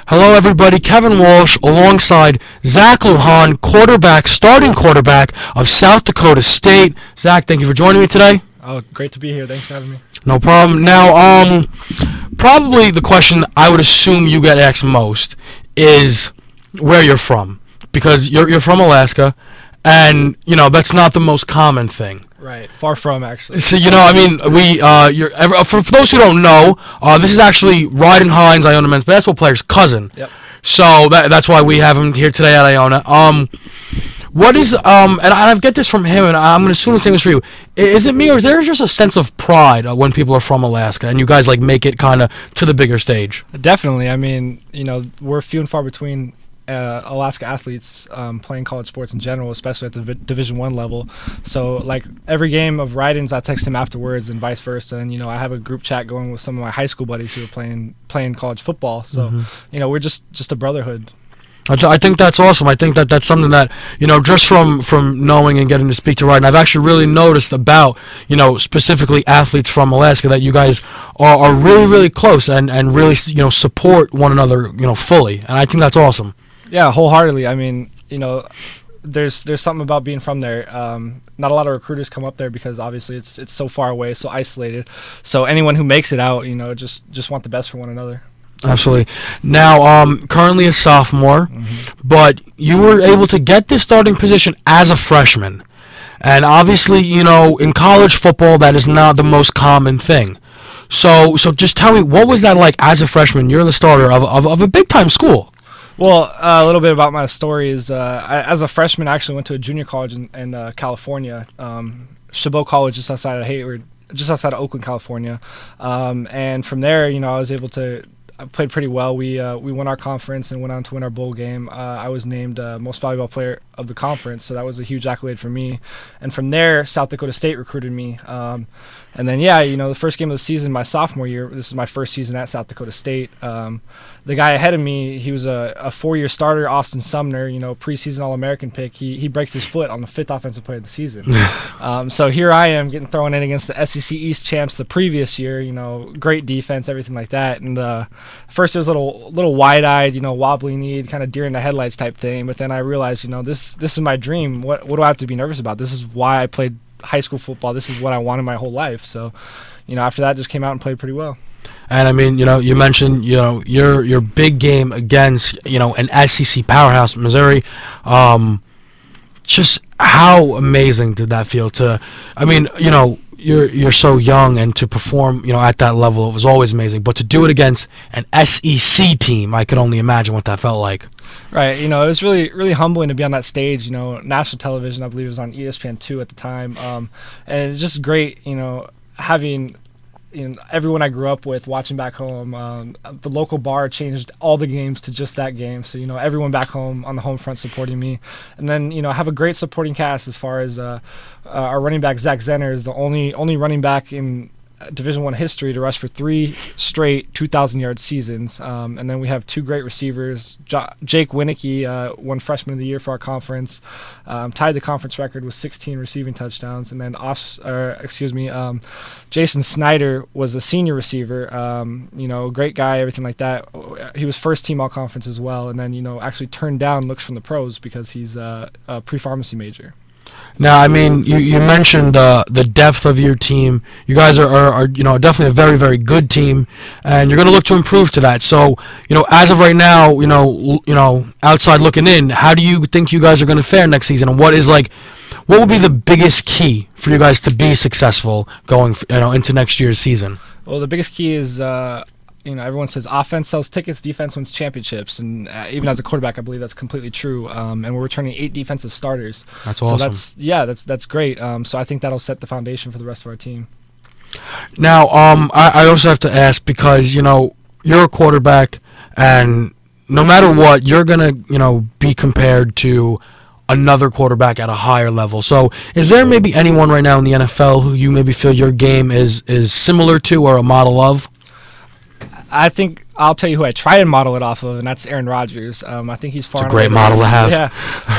Hello, everybody. Kevin Walsh alongside Zach Lujan, starting quarterback of South Dakota State. Zach, thank you for joining me today. Oh, great to be here. Thanks for having me. No problem. Now, probably the question I would assume you get asked most is where you're from, because you're from Alaska, and that's not the most common thing. Right, far from actually. So for those who don't know, this is actually Ryden Hines, Iona men's basketball player's cousin. Yep. So that's why we have him here today at Iona. What is and I get this from him, and I'm going to assume the same is for you. Is it me, or is there just a sense of pride when people are from Alaska and you guys make it kind of to the bigger stage? Definitely. I mean, we're few and far between Alaska athletes playing college sports in general, especially at the Division I level. So, every game of Ryden's, I text him afterwards, and vice versa. And I have a group chat going with some of my high school buddies who are playing college football. So, we're just a brotherhood. I think that's awesome. I think that's something that, just from knowing and getting to speak to Ryden, I've actually really noticed about, specifically athletes from Alaska, that you guys are really, really close and really, support one another, fully. And I think that's awesome. Yeah, wholeheartedly. I mean, there's something about being from there. Not a lot of recruiters come up there because obviously it's so far away, so isolated. So anyone who makes it out, just want the best for one another. Absolutely. Now, currently a sophomore, but you were able to get this starting position as a freshman. And obviously, in college football, that is not the most common thing. So just tell me, what was that like as a freshman? You're the starter of a big-time school. Well, a little bit about my story is as a freshman, I actually went to a junior college in California, Chabot College, just outside of Hayward, just outside of Oakland, California. And from there, I was able to I played pretty well. We won our conference and went on to win our bowl game. I was named most valuable player of the conference, so that was a huge accolade for me. And from there, South Dakota State recruited me. And then, the first game of the season, my sophomore year, this is my first season at South Dakota State. The guy ahead of me, he was a four-year starter, Austin Sumner, preseason All-American pick. He breaks his foot on the fifth offensive play of the season. So here I am getting thrown in against the SEC East champs the previous year, great defense, everything like that. And first it was a little wide-eyed, wobbly kneed, kind of deer in the headlights type thing. But then I realized, this is my dream. What do I have to be nervous about? This is why I played high school football. This is what I wanted my whole life. So, after that, just came out and played pretty well. And I mean, you mentioned, your big game against, an SEC powerhouse, Missouri. Just how amazing did that feel you're so young, and to perform, at that level, it was always amazing. But to do it against an SEC team, I could only imagine what that felt like. Right. It was really, really humbling to be on that stage. National television, I believe it was on ESPN2 at the time. And it's just great, having everyone I grew up with watching back home. The local bar changed all the games to just that game. So, everyone back home on the home front supporting me. And then, have a great supporting cast as far as our running back, Zach Zenner, is the only running back in Division I history to rush for 3 straight 2,000-yard seasons. And then we have 2 great receivers. Jake Winicky won Freshman of the Year for our conference, tied the conference record with 16 receiving touchdowns. And then Jason Snyder was a senior receiver. Great guy, everything like that. He was first team all-conference as well. And then, actually turned down looks from the pros because he's a pre-pharmacy major. Now, I mean, you mentioned the depth of your team. You guys are definitely a very, very good team, and you're going to look to improve to that. So, as of right now, outside looking in, how do you think you guys are going to fare next season? And what will be the biggest key for you guys to be successful going, into next year's season? Well, the biggest key is everyone says offense sells tickets, defense wins championships, and even as a quarterback, I believe that's completely true. And we're returning 8 defensive starters. That's awesome. So that's great. So I think that'll set the foundation for the rest of our team. Now, I also have to ask, because you're a quarterback, and no matter what, you're gonna be compared to another quarterback at a higher level. So is there maybe anyone right now in the NFL who you maybe feel your game is similar to or a model of? I think I'll tell you who I try and model it off of, and that's Aaron Rodgers. I think he's far It's a great model to have. Yeah,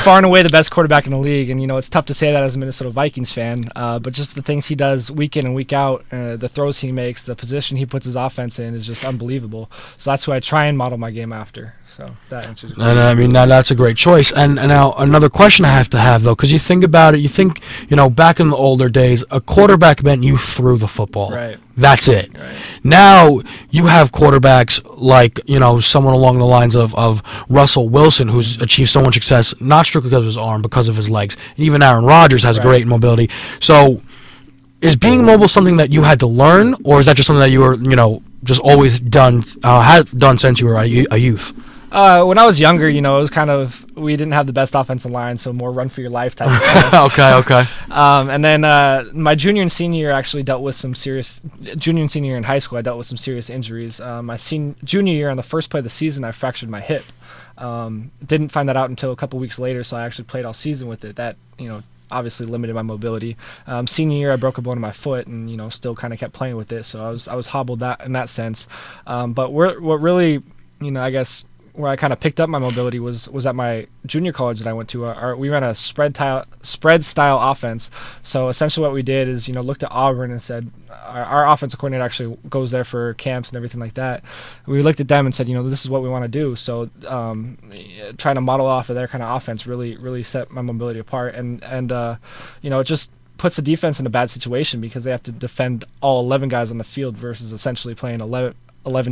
far and away the best quarterback in the league. And it's tough to say that as a Minnesota Vikings fan, but just the things he does week in and week out, the throws he makes, the position he puts his offense in is just unbelievable. So that's who I try and model my game after. So that answers it. And I mean, that's a great choice. And now another question I have to have, though, because you think about it, back in the older days, a quarterback meant you threw the football. Right. That's it. Right. Now you have quarterbacks like, someone along the lines of Russell Wilson, who's achieved so much success, not strictly because of his arm, because of his legs. And even Aaron Rodgers has great mobility. So is being mobile something that you had to learn, or is that just something that you were, just always had done since you were a youth? When I was younger, it was kind of, we didn't have the best offensive line, so more run for your life type of stuff. Okay. And then my junior and senior year actually dealt with some serious, junior and senior year in high school, I dealt with some serious injuries. My junior year, on the first play of the season, I fractured my hip. Didn't find that out until a couple weeks later, so I actually played all season with it. That, obviously limited my mobility. Senior year, I broke a bone in my foot, and still kind of kept playing with it, so I was hobbled that in that sense. But what really, I guess, where I kind of picked up my mobility was at my junior college that I went to. We ran a spread style offense. So essentially what we did is, looked at Auburn and said, our offensive coordinator actually goes there for camps and everything like that. We looked at them and said, this is what we want to do. So trying to model off of their kind of offense really set my mobility apart. And it just puts the defense in a bad situation because they have to defend all 11 guys on the field versus essentially playing 11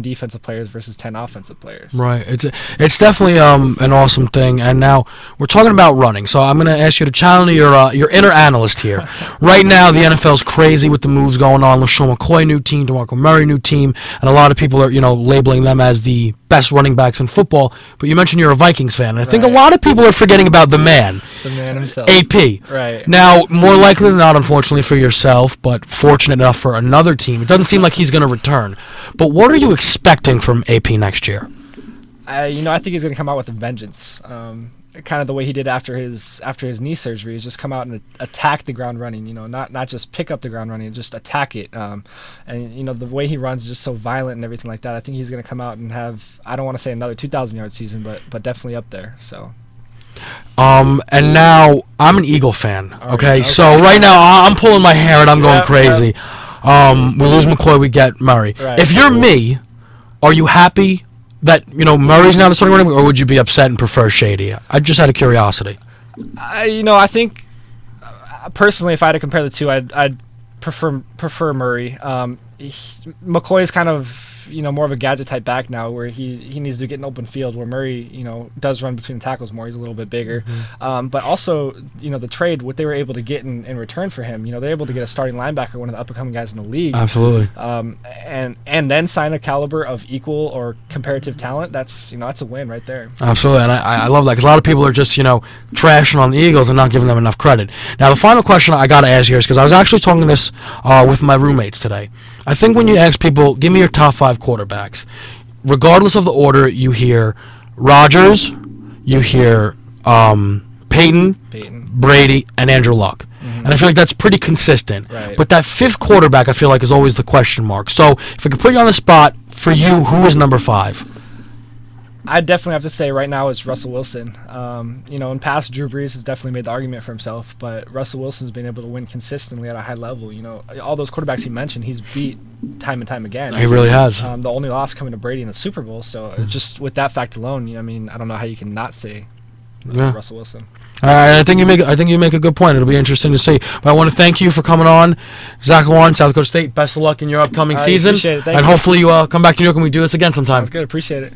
defensive players versus 10 offensive players. Right. It's definitely an awesome thing. And now we're talking about running, so I'm going to ask you to channel your inner analyst here. Right now, the NFL's crazy with the moves going on. LaShawn McCoy, new team. DeMarco Murray, new team. And a lot of people are, labeling them as the best running backs in football. But you mentioned you're a Vikings fan, and I think a lot of people are forgetting about the man himself. AP. Right. Now, more likely than not, unfortunately for yourself, but fortunate enough for another team, it doesn't seem like he's going to return. But what are you expecting from AP next year? I think he's going to come out with a vengeance. Kind of the way he did after his knee surgery, is just come out and attack the ground running. Not just pick up the ground running, just attack it. And the way he runs is just so violent and everything like that. I think he's going to come out and have, I don't want to say another 2,000-yard season, but definitely up there. So. And now I'm an Eagle fan. Okay, so right now I'm pulling my hair and I'm going crazy. We lose McCoy, we get Murray. Right. If you're me, are you happy that Murray's now the starting running back, or would you be upset and prefer Shady? I just out of curiosity. I think personally, if I had to compare the two, I'd prefer Murray. McCoy is kind of more of a gadget type back now, where he needs to get an open field, where Murray does run between the tackles more. He's a little bit bigger. Mm-hmm. But also the trade, what they were able to get in return for him, they're able to get a starting linebacker, one of the up and coming guys in the league. Absolutely. And then sign a caliber of equal or comparative talent. That's that's a win right there. Absolutely. And I love that, because a lot of people are just trashing on the Eagles and not giving them enough credit. Now the final question I got to ask here is, because I was actually talking this with my roommates today. I think when you ask people, give me your top 5 quarterbacks, regardless of the order, you hear Rodgers, you hear Peyton, Brady, and Andrew Luck. Mm-hmm. And I feel like that's pretty consistent. Right. But that 5th quarterback, I feel like, is always the question mark. So if I could put you on the spot, for you, who is number 5? I definitely have to say right now is Russell Wilson. In past, Drew Brees has definitely made the argument for himself, but Russell Wilson's been able to win consistently at a high level. All those quarterbacks he mentioned, he's beat time and time again. He really has. The only loss coming to Brady in the Super Bowl. So just with that fact alone, I don't know how you can not say Russell Wilson. I think you make a good point. It'll be interesting to see. But I want to thank you for coming on, Zach Lujan, South Dakota State. Best of luck in your upcoming season, appreciate it. And hopefully you come back to New York and we do this again sometime. Sounds good. Appreciate it.